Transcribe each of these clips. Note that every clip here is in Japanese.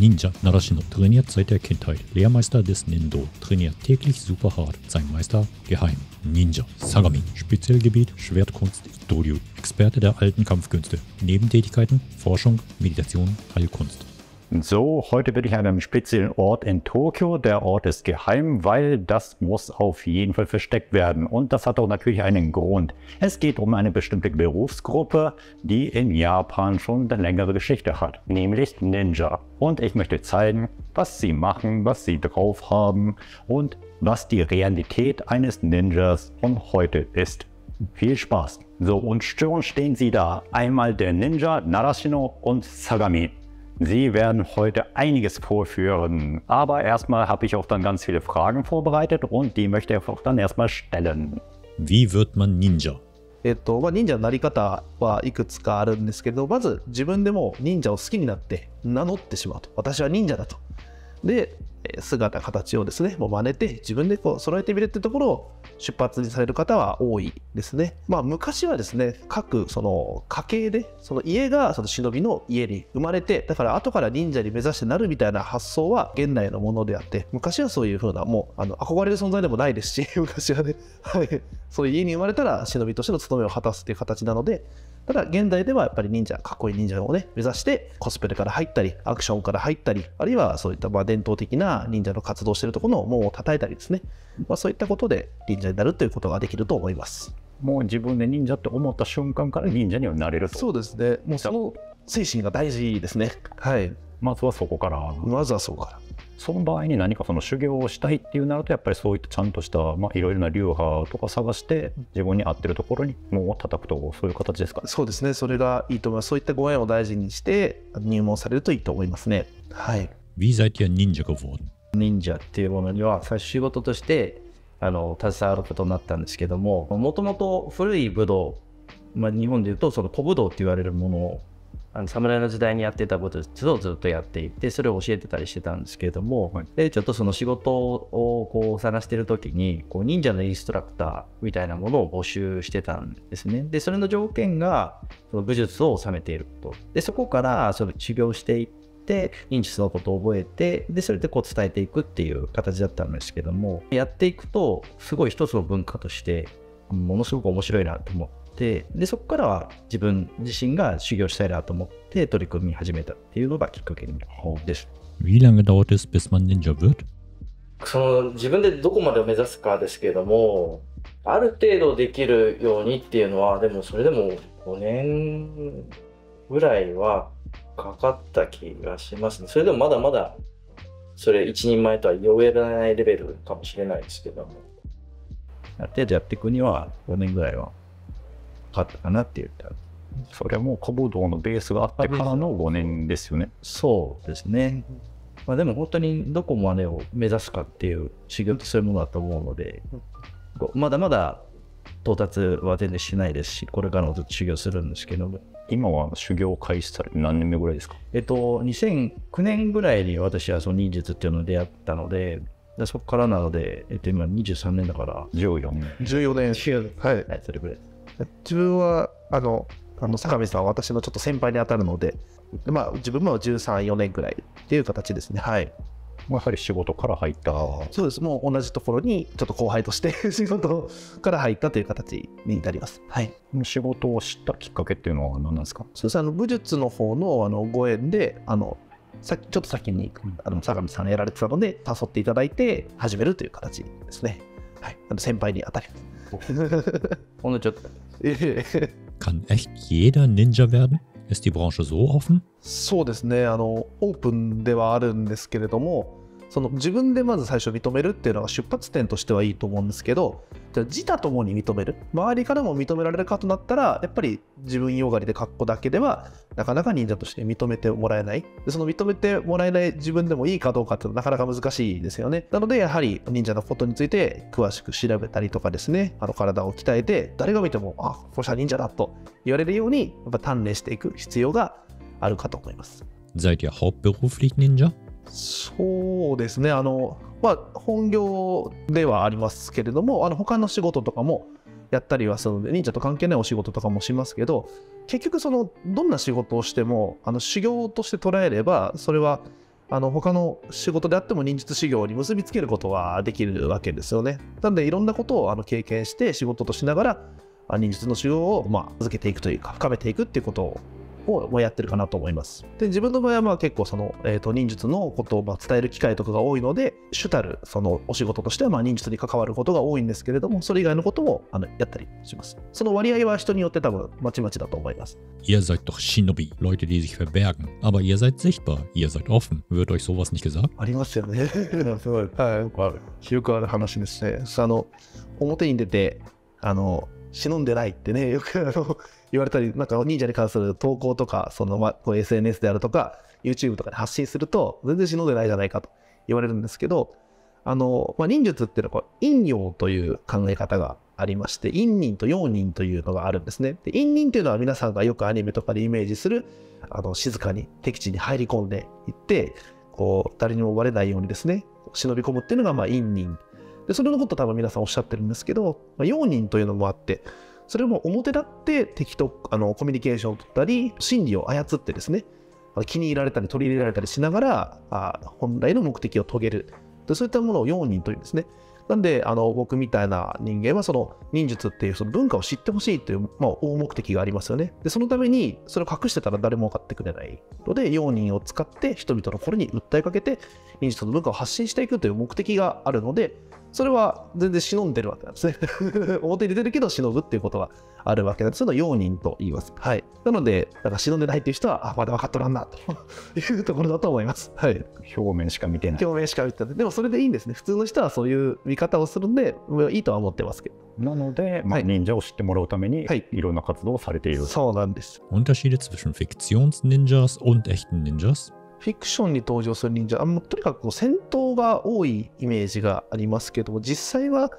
Ninja Narashino trainiert seit der Kindheit. Lehrmeister des Nendo, trainiert täglich super hart. Sein Meister geheim. Ninja Sagami, Spezialgebiet Schwertkunst, Dojo, Experte der alten Kampfkünste. Nebentätigkeiten, Forschung, Meditation, Heilkunst. So, heute bin ich an einem speziellen Ort in Tokio. Der Ort ist geheim, weil das muss auf jeden Fall versteckt werden. Und das hat auch natürlich einen Grund. Es geht um eine bestimmte Berufsgruppe, die in Japan schon eine längere Geschichte hat, nämlich Ninja. Und ich möchte zeigen, was sie machen, was sie drauf haben und was die Realität eines Ninjas von heute ist. Viel Spaß! So, und schon stehen sie da. Einmal der Ninja Narashino und Sagami. Sie werden heute einiges vorführen, aber erstmal habe ich auch dann ganz viele Fragen vorbereitet und die möchte ich auch dann erstmal stellen. Wie wird man Ninja? 忍者のなり方はいくつかあるんですけど、まず自分でも忍者を好きになって名乗ってしまうと。私は忍者だと。で、姿形をですね、もう真似て自分でこう揃えてみるってところを出発にされる方は多いですね。まあ昔はですね、各その家系でその家がその忍びの家に生まれて、だから後から忍者に目指してなるみたいな発想は現代のものであって、昔はそういう風なもう憧れる存在でもないですし、昔はね、はい、そういう家に生まれたら忍びとしての務めを果たすっていう形なので。ただ現代ではやっぱり忍者、かっこいい忍者をね目指してコスプレから入ったりアクションから入ったり、あるいはそういった伝統的な忍者の活動しているところの門を叩いたりですね、そういったことで忍者になるということができると思います。もう自分で忍者って思った瞬間から忍者にはなれると。そうですね、もうその精神が大事ですね。はい、まずはそこから。まずはそこから。その場合に何かその修行をしたいっていうなると、やっぱりそういったちゃんとしたいろいろな流派とか探して自分に合ってるところに門を叩くと、そういう形ですか？そうですね、それがいいと思います。そういったご縁を大事にして入門されるといいと思いますね。はい。Wie seid ihr Ninja geworden? 忍者っていうものには最初仕事として携わることになったんですけども、もともと古い武道、日本でいうとその古武道って言われるものを侍の時代にやってた武術をずっとやっていて、それを教えてたりしてたんですけれども、はい、でちょっとその仕事をこう探してる時に忍者のインストラクターみたいなものを募集してたんですね。でそれの条件がその武術を収めていることで、そこからその修行していって忍術のことを覚えて、でそれでこう伝えていくっていう形だったんですけども、やっていくとすごい一つの文化としてものすごく面白いなと思って、でそこからは自分自身が修行したいなと思って取り組み始めたっていうのがきっかけです。Wie lange dauert es, bis man Ninja wird? その自分でどこまでを目指すかですけれども、ある程度できるようにっていうのは、でもそれでも5年ぐらいはかかった気がしますね。それでもまだまだそれ一人前とは呼べないレベルかもしれないですけども、ある程度やっていくには5年ぐらいはかかったかなって言ったら。それはもう古武道のベースがあってからの5年ですよね。そうですね。でも本当にどこまでを目指すかっていう修行ってそういうものだと思うので、まだまだ到達は全然しないですし、これからもずっと修行するんですけども。今は修行を開始されて何年目ぐらいですか？2009年ぐらいに私はその忍術っていうのに出会ったので、そこからなので、今23年だから14年。14年。はい。それぐらい。自分は坂見さんは私のちょっと先輩に当たるので、自分も13、4年くらいっていう形ですね。はい。やはり仕事から入った。そうです。もう同じところにちょっと後輩として仕事から入ったという形になります。はい。仕事を知ったきっかけっていうのは何なんですか？そうです。武術の方のご縁でちょっと先に坂見さんがやられてたので誘っていただいて始めるという形ですね。はい。先輩に当たります。ほんのちょっと。Kann echt jeder Ninja werden? Ist die Branche so offen? そうですね、オープンではあるんですけれども、その自分でまず最初認めるっていうのが出発点としてはいいと思うんですけど、じゃあ自他ともに認める、周りからも認められるかとなったら、やっぱり自分よがりで格好だけではなかなか忍者として認めてもらえない。でその認めてもらえない自分でもいいかどうかっていうのはなかなか難しいですよね。なのでやはり忍者のことについて詳しく調べたりとかですね、体を鍛えて誰が見てもこの人は忍者だと言われるようにやっぱ鍛錬していく必要があるかと思います。Seid ihr hauptberuflich Ninja? そうですね、本業ではありますけれども、他の仕事とかもやったりはするので、忍者と関係ないお仕事とかもしますけど、結局どんな仕事をしても修行として捉えればそれは他の仕事であっても忍術修行に結びつけることはできるわけですよね。なのでいろんなことを経験して仕事としながら忍術の修行を続けていくというか深めていくっていうことをやってるかなと思います。で、自分の場合は結構忍術のことを伝える機会とかが多いので、主たるお仕事としては忍術に関わることが多いんですけれども、それ以外のこともやったりします。その割合は人によって多分まちまちだと思います。Ihr seid doch Shinobi, Leute, die sich verbergen. Aber ihr seid sichtbar, ihr seid offen. Wird euch sowas nicht gesagt? ありますよね。すごい。はい。よくある話ですね。表に出て、忍んでないってね、よく言われたり、なんか忍者に関する投稿とか、SNS であるとか、YouTube とかで発信すると、全然忍んでないじゃないかと言われるんですけど、忍術っていうのは陰陽という考え方がありまして、陰忍と陽忍というのがあるんですね。で、陰忍というのは皆さんがよくアニメとかでイメージする、静かに敵地に入り込んでいって、誰にもバレないようにですね、忍び込むっていうのが陰忍。で、それのこと多分皆さんおっしゃってるんですけど、陽忍というのもあって、それも表立って敵とコミュニケーションを取ったり、心理を操ってですね、気に入られたり取り入れられたりしながら、本来の目的を遂げる。で、そういったものを陽忍というんですね。なんで、僕みたいな人間は忍術っていう文化を知ってほしいという、大目的がありますよね。で、そのためにそれを隠してたら誰も分かってくれないので、陽忍を使って人々の心に訴えかけて忍術の文化を発信していくという目的があるので、それは全然忍んでるわけなんですね。表に出るけど忍ぶっていうことはあるわけなんです。それを陽忍と言います。はい。なので、忍んでないっていう人は、まだ分かっとらんなというところだと思います。はい。表面しか見てない。表面しか見てない。でもそれでいいんですね。普通の人はそういう見方をするんで、いいとは思ってますけど。なので、忍者を知ってもらうために、いろんな活動をされている。そうなんです。Unterschiede zwischen Fiktions-Ninjas und echten Ninjas? フィクションに登場する忍者、とにかく戦闘が多いイメージがありますけども、実際は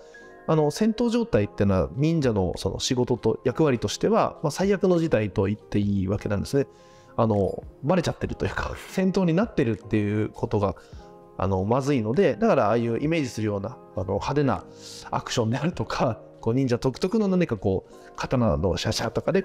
戦闘状態っていうのは忍者の仕事と役割としては、最悪の事態と言っていいわけなんですね。バレちゃってるというか、戦闘になってるっていうことがまずいので、だからああいうイメージするような派手なアクションであるとか、忍者独特の何か刀のシャシャとかで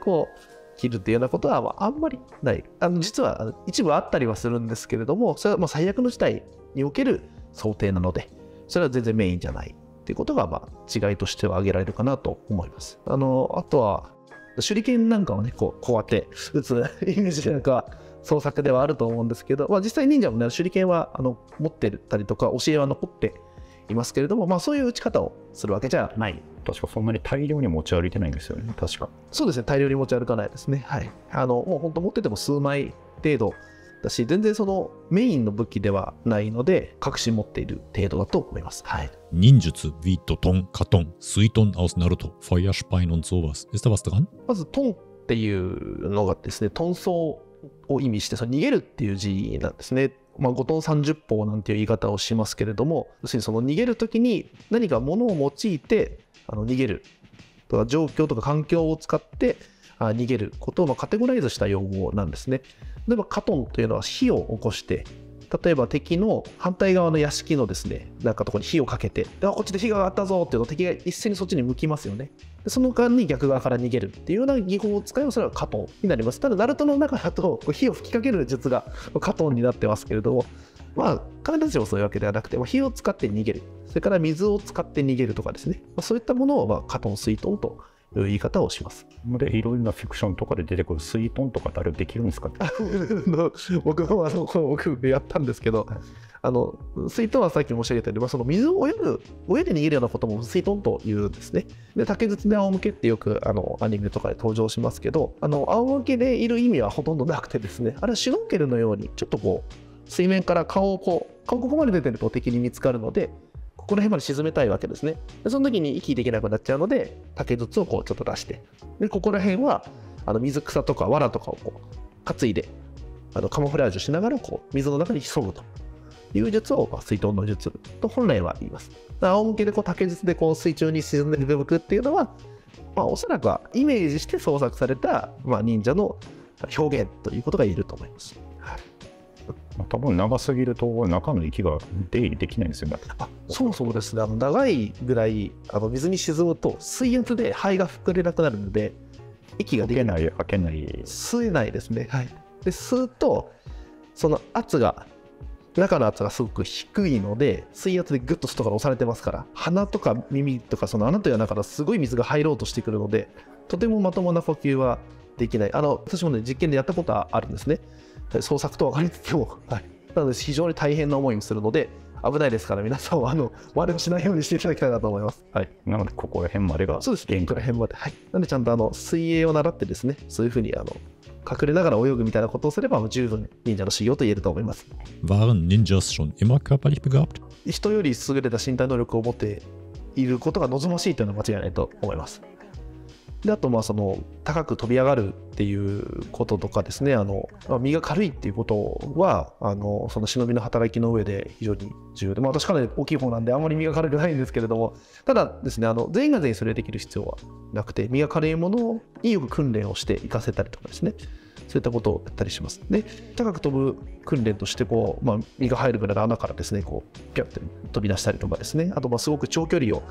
切るっていうようなことはあんまりない。実は一部あったりはするんですけれども、それは最悪の事態における想定なので、それは全然メインじゃないっていうことが違いとしては挙げられるかなと思います。あとは手裏剣なんかをね、こうやって撃つイメージなんか創作ではあると思うんですけど、実際忍者もね、手裏剣は持ってたりとか教えは残っていますけれども、そういう打ち方をするわけじゃない。確かそんなに大量に持ち歩いてないんですよね。確か。そうですね、大量に持ち歩かないですね。はい。もう本当持ってても数枚程度だし、全然メインの武器ではないので、隠し持っている程度だと思います。はい。Ninjutsu wie Doton, Katon, Suiton aus Naruto, Feuerspein und sowas. Ist da was dran? まず、トンっていうのがですね、遁走を意味して、逃げるっていう字なんですね。5トン30砲なんていう言い方をしますけれども、要するに逃げるときに何か物を用いて逃げるとか、状況とか環境を使って逃げることをカテゴライズした用語なんですね。例えばカトンというのは火を起こして、例えば敵の反対側の屋敷のですね、なんかところに火をかけて、こっちで火が上がったぞっていうと敵が一斉にそっちに向きますよね。でその間に逆側から逃げるっていうような技法を使えば、それはカトンになります。ただナルトの中だと火を吹きかける術がカトンになってますけれども、必ずしもそういうわけではなくて、火を使って逃げる、それから水を使って逃げるとかですね、そういったものをカトン水遁という言い方をします。で、いろいろなフィクションとかで出てくる水遁とかってあれできるんですか？僕も僕やったんですけど、水遁はさっき申し上げたように、水を泳いで逃げるようなことも水遁というんですね。で、竹筒で仰向けってよくアニメとかで登場しますけど、仰向けでいる意味はほとんどなくてですね、あれはシュノーケルのようにちょっと水面から顔ここまで出てると敵に見つかるので、この辺まで沈めたいわけですね。でその時に息できなくなっちゃうので、竹筒をちょっと出して、でここら辺は水草とか藁とかを担いでカモフラージュしながら水の中に潜むという術を水遁の術と本来は言います。仰向けで竹筒で水中に沈んでいる部分っていうのは、おそらくはイメージして創作された、忍者の表現ということが言えると思います。多分長すぎると中の息が出入りできないんですよね。そうですね。長いぐらい水に沈むと水圧で肺が膨れなくなるので、息ができない、開けない、吸えないですね。はい。で吸うとその圧が中の圧がすごく低いので、水圧でグッと外から押されてますから、鼻とか耳とかその穴という穴からすごい水が入ろうとしてくるので、とてもまともな呼吸はできない。私もね、実験でやったことはあるんですね。創作と分かりつつも、はい、なので非常に大変な思いをするので、危ないですから、皆さんは真似をしないようにしていただきたいなと思います。はい、なので、ここら辺までがそうです、ここら辺まで。はい。なので、ちゃんと水泳を習ってですね、そういうふうに隠れながら泳ぐみたいなことをすれば、十分忍者の修行と言えると思います。Waren Ninjas schon immer körperlich begabt? 人より優れた身体能力を持っていることが望ましいというのは間違いないと思います。で、あと、高く飛び上がるっていうこととかですね、身が軽いっていうことは、その忍びの働きの上で非常に重要で、私かなり大きい方なんで、あんまり身が軽くないんですけれども、ただですね、全員が全員それできる必要はなくて、身が軽いものによく訓練をして活かせたりとかですね、そういったことをやったりします。で、高く飛ぶ訓練として身が入るぐらいの穴からですね、ピャッて飛び出したりとかですね、あとすごく長距離を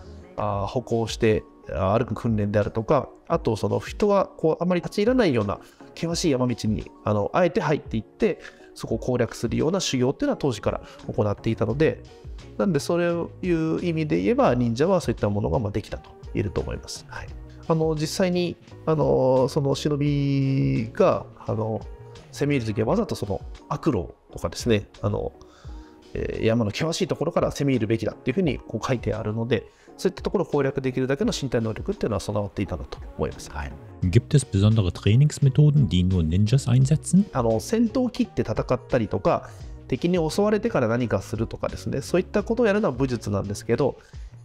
歩行して歩く訓練であるとか、あとその人があまり立ち入らないような険しい山道にあえて入っていってそこを攻略するような修行っていうのは当時から行っていたので、なんでそういう意味で言えば忍者はそういったものができたと言えると思います。はい、実際にその忍びが攻め入るときはわざとその悪路とかですね、山の険しいところから攻め入るべきだっていうふうに書いてあるので、そういったところを攻略できるだけの身体能力っていうのは備わっていたんだと思います。はい、Gibt es besondere Trainingsmethoden, die nur Ninjas einsetzen? 戦闘を切って戦ったりとか、敵に襲われてから何かするとかですね、そういったことをやるのは武術なんですけど、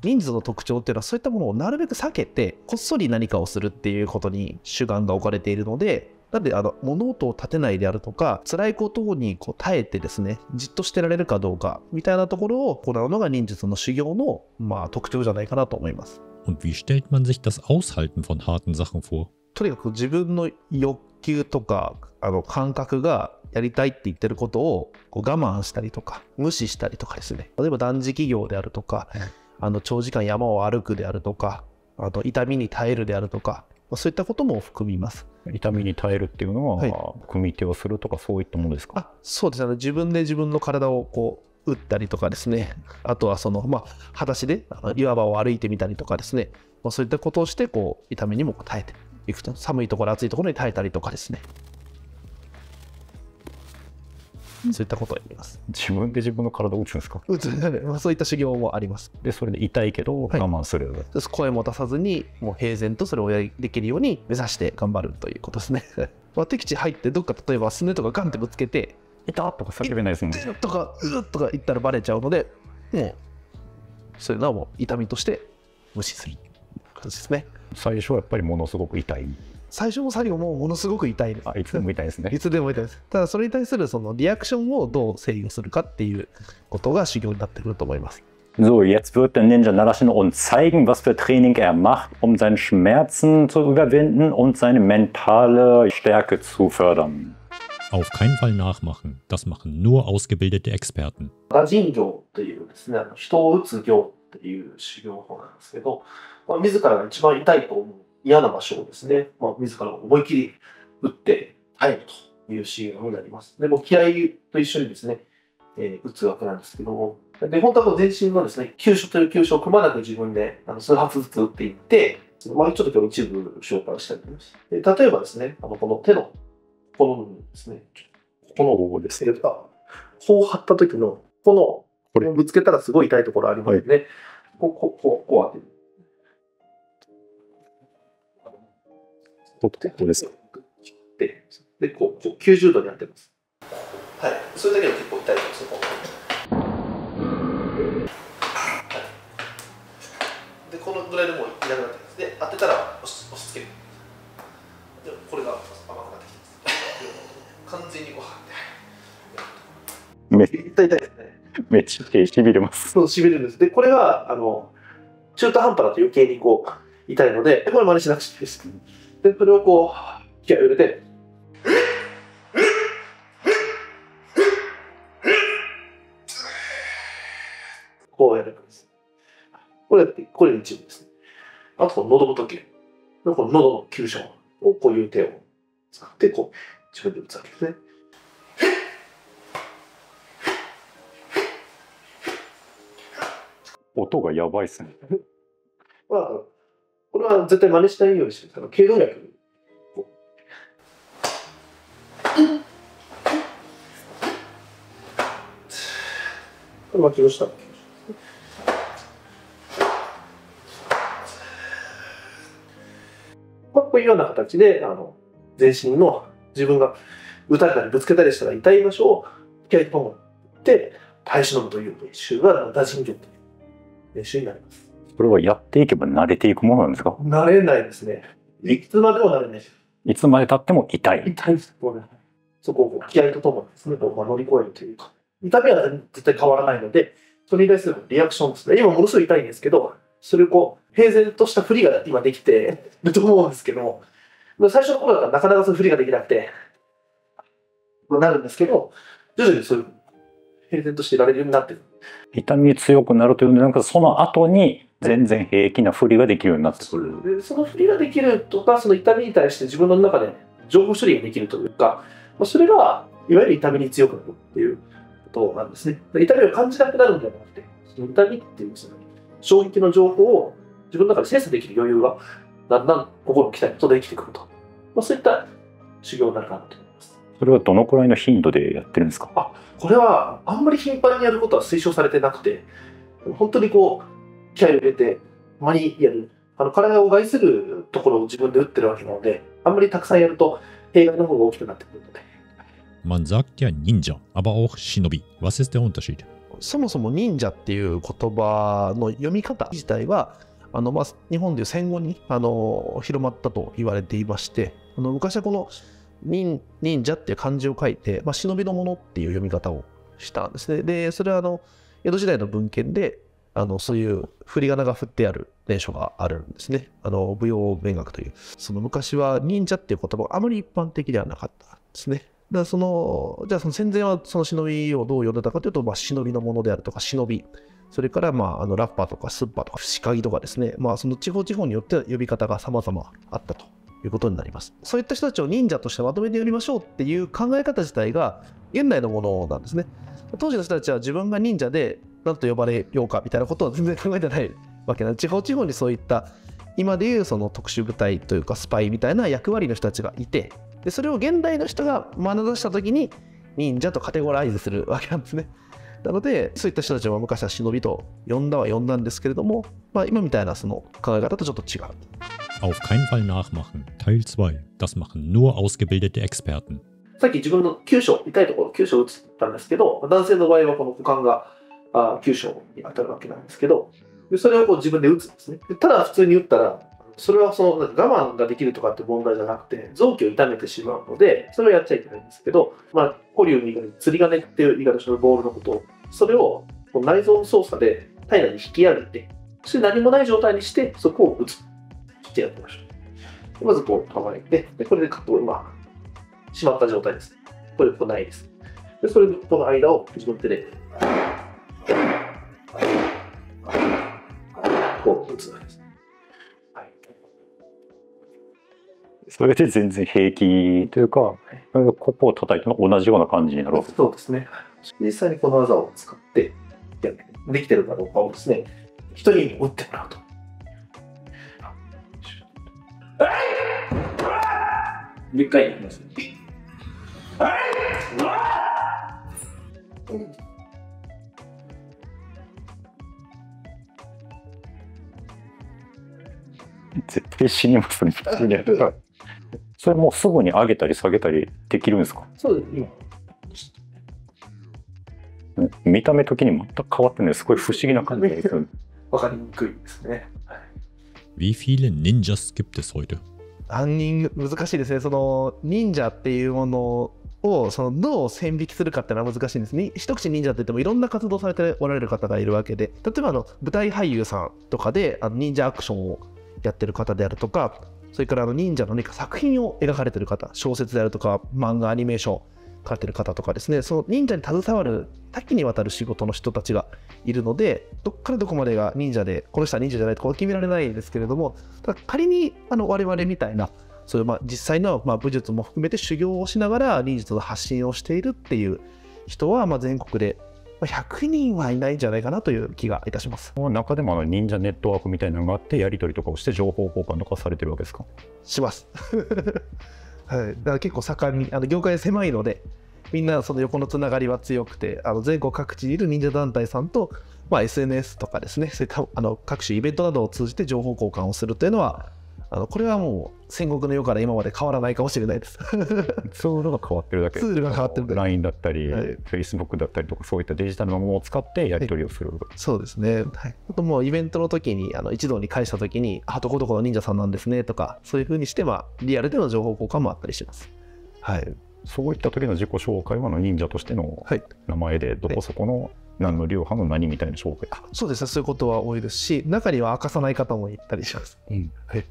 忍術の特徴っていうのはそういったものをなるべく避けてこっそり何かをするっていうことに主眼が置かれているので、なんで物音を立てないであるとか、辛いことに耐えてですね、じっとしてられるかどうかみたいなところを行うのが忍術の修行の特徴じゃないかなと思います。Und wie stellt man sich das Aushalten von harten Sachen vor? とにかく自分の欲求とか感覚がやりたいって言ってることを我慢したりとか無視したりとかですね、例えば断食業であるとか、長時間山を歩くであるとか、痛みに耐えるであるとか、そういったことも含みます。痛みに耐えるっていうのは、組み手をするとかそういったものですか？そうですね。自分で自分の体を打ったりとかですね、あとは裸足で岩場を歩いてみたりとかですね、そういったことをして痛みにも耐えていくと、寒いところ暑いところに耐えたりとかですね、そういったことをやります。自分で自分の体を打つんですか？そういった修行もあります。で、それで痛いけど我慢する。声も出さずに、もう平然とそれをできるように目指して頑張るということですね。敵地入ってどっか例えばすねとかガンってぶつけて、痛っとか叫べないですもんね。とかうっとか言ったらバレちゃうので、もうそういうのはもう痛みとして無視する感じですね。最初はやっぱりものすごく痛い。最初も最後もものすごく痛いです。いつでも痛いですね。いつでも痛いです。ただそれに対するそのリアクションをどう制御するかっていうことが修行になってくると思います。So, jetzt wird der Ninja Narashino uns zeigen, was für Training er macht, um seine Schmerzen zu überwinden und seine mentale Stärke zu fördern. Auf keinen Fall nachmachen. Das machen nur ausgebildete Experten. 打人行というですね、人を打つ行っていう修行法なんですけど、自らが一番痛いと思う嫌な場所をですね、自ら思い切り打って耐えるという修行になります。でも気合と一緒にですね、打つわけなんですけども、で本当は全身のですね、急所という急所をくまなく自分で数発ずつ打っていって、ちょっと今日一部紹介したいと思います。で例えばですね、この手のこの部分ですね、この部分ですね、こう張った時のこのぶつけたらすごい痛いところありますよね。こう当てる。ここですか？で、90度に当てます。はい。それだけで結構痛いです。で、このぐらいでもう痛くなってます。で、当てたら押し付ける。で、これが甘くなってきます。完全にめっちゃ痛いですね。めっちゃしびれます。そう、しびれるんです。で、これが中途半端だと余計に痛いので、これ真似しなくていいです。で、それを気合を入れて、こうやるんです。これの一部ですね。あと、喉仏のこの喉の急所をこういう手を使って、自分で打つわけですね。音がやばいっすね。まあ、これは絶対真似しないようにしてる。頸動脈。これ巻きをした。こういうような形で全身の自分が打たれたりぶつけたりしたら痛い場所を気合いともって耐え忍ぶという練習が打陣形という練習になります。これはやっていけば慣れていくものなんですか？慣れないですね。いつまでも慣れないです。いつまで経っても痛い。痛いです。そこを気合いとともにですね、乗り越えるというか、痛みは絶対変わらないので、それに対するリアクションですね。今ものすごい痛いんですけど、それを平然とした振りが今できてると思うんですけども、最初の頃だったらなかなかそういう振りができなくて、なるんですけど、徐々にそういう平然としていられるようになってる。痛み強くなるというので、なんかその後に全然平気な振りができるようになってくる。でその振りができるとか、その痛みに対して自分の中で情報処理ができるというか、それがいわゆる痛みに強くなるっていうことなんですね。痛みを感じなくなるんじゃなくて、その痛みっていうその衝撃の情報を自分の中で精査できる余裕がだんだん心を鍛えるとできてくると、そういった修行になるかなと思います。それはどのくらいの頻度でやってるんですか？これはあんまり頻繁にやることは推奨されてなくて、本当にこう気合を入れてたまにやる、体を害するところを自分で打ってるわけなので、あんまりたくさんやると弊害の方が大きくなってくるので。Man sagt ja Ninja, aber auch Shinobi. Was ist der Unterschied? そもそも忍者っていう言葉の読み方自体は日本でいう戦後に広まったと言われていまして、昔はこの忍者っていう漢字を書いて、忍びのものっていう読み方をしたんですね。でそれは江戸時代の文献でそういう振り仮名が振ってある伝書があるんですね。舞踊勉学という、その昔は忍者っていう言葉があまり一般的ではなかったんですね。だからじゃあその戦前はその忍びをどう呼んでたかというと、忍びのものであるとか忍び、それからラッパとかスッパとかシカギとかですね、その地方地方によって呼び方が様々あったということになります。そういった人たちを忍者としてまとめて呼びましょうっていう考え方自体が現代のものなんですね。当時の人たちは自分が忍者で何と呼ばれようかみたいなことは全然考えてないわけなんで、地方地方にそういった今でいうその特殊部隊というかスパイみたいな役割の人たちがいて、でそれを現代の人が学出した時に忍者とカテゴライズするわけなんですね。なのでそういった人たちは昔は忍びと呼んだんですけれども、今みたいなその考え方とちょっと違う。Auf keinen Fall nachmachen. Teil 2. Das machen nur ausgebildete Experten. さっき自分の9章、痛いところ9章打ったんですけど、男性の場合はこの股間が9章に当たるわけなんですけど、それを自分で打つんですね。ただ普通に打ったら、それはその我慢ができるとかって問題じゃなくて、臓器を痛めてしまうので、それをやっちゃいけないんですけど、古流に釣り鐘っていう言い方をするボールのことを、それを内臓の操作で体内に引き上げて、そして何もない状態にして、そこを打つ。してやってみましょう。まずこう構えて、これでしまった状態です。これないです。でそれでこの間を自分の手でこう打つわけです。はい、それで全然平気というか、ここを叩いても同じような感じになるわけ。そうですね。実際にこの技を使ってできてるかどうかをですね、人に打ってもらうと。10回やります。絶対死にますね。それもうすぐに上げたり下げたりできるんですか？そうです、今。見た目的に全く変わってない、すごい不思議な感じですよね。わかりにくいですね。Wie viele Ninjas gibt es heute? 難しいですね。その忍者っていうものをどう線引きするかっていうのは難しいんですね。一口忍者って言ってもいろんな活動されておられる方がいるわけで、例えば舞台俳優さんとかで忍者アクションをやってる方であるとか、それから忍者の何か作品を描かれてる方、小説であるとか漫画アニメーション書かれてる方とかですね、その忍者に携わる多岐にわたる仕事の人たちがいるので、どっからどこまでが忍者でこの人は忍者じゃないと決められないですけれども、ただ仮に我々みたいなそういう実際の武術も含めて修行をしながら忍術の発信をしているっていう人は全国で100人はいないんじゃないかなという気がいたします。中でも忍者ネットワークみたいなのがあって、やり取りとかをして情報交換とかされてるわけですか？します。はい、だから結構盛んに業界狭いので、みんなその横のつながりは強くて、全国各地にいる忍者団体さんと、SNS とかですね、そういった各種イベントなどを通じて情報交換をするというのは、これはもう戦国の世から今まで変わらないかもしれないです。ツールが変わってるだけ。ツールが変わってるだけ。 LINE だったり、はい、Facebook だったりとか、そういったデジタルなものを使ってやり取りをする。そうですね。はい、あともうイベントの時に一堂に会した時に、どこどこの忍者さんなんですねとか、そういう風にして、リアルでの情報交換もあったりします。はい、そういった時の自己紹介は忍者としての名前で、どこそこの何の流派の何みたいな紹介。そうですね、そういうことは多いですし、中には明かさない方もいたりします。はい、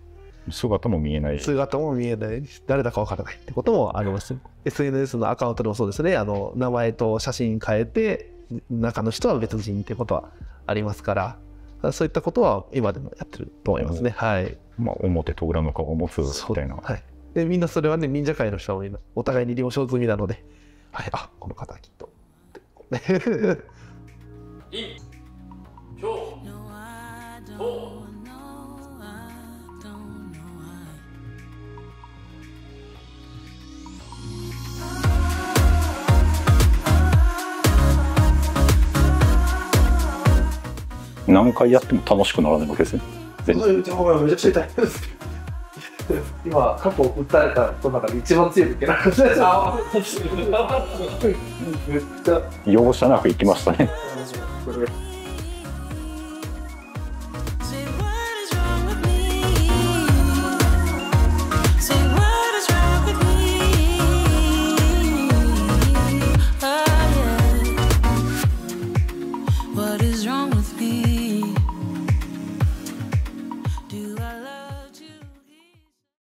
姿も見えない。姿も見えない、誰だかわからないってこともあります。SNS のアカウントでもそうですね、名前と写真変えて、中の人は別人ってことはありますから、そういったことは今でもやってると思いますね。はい。表と裏の顔を持つみたいな。はい。で、みんなそれはね、忍者界の人はみんなお互いに了承済みなので、はい、この方はきっと。何回やっても楽しくならないわけですね。めちゃくちゃ痛いです。今、過去打たれた人の中で一番強い受けなんです。めっちゃ容赦なくいきましたね。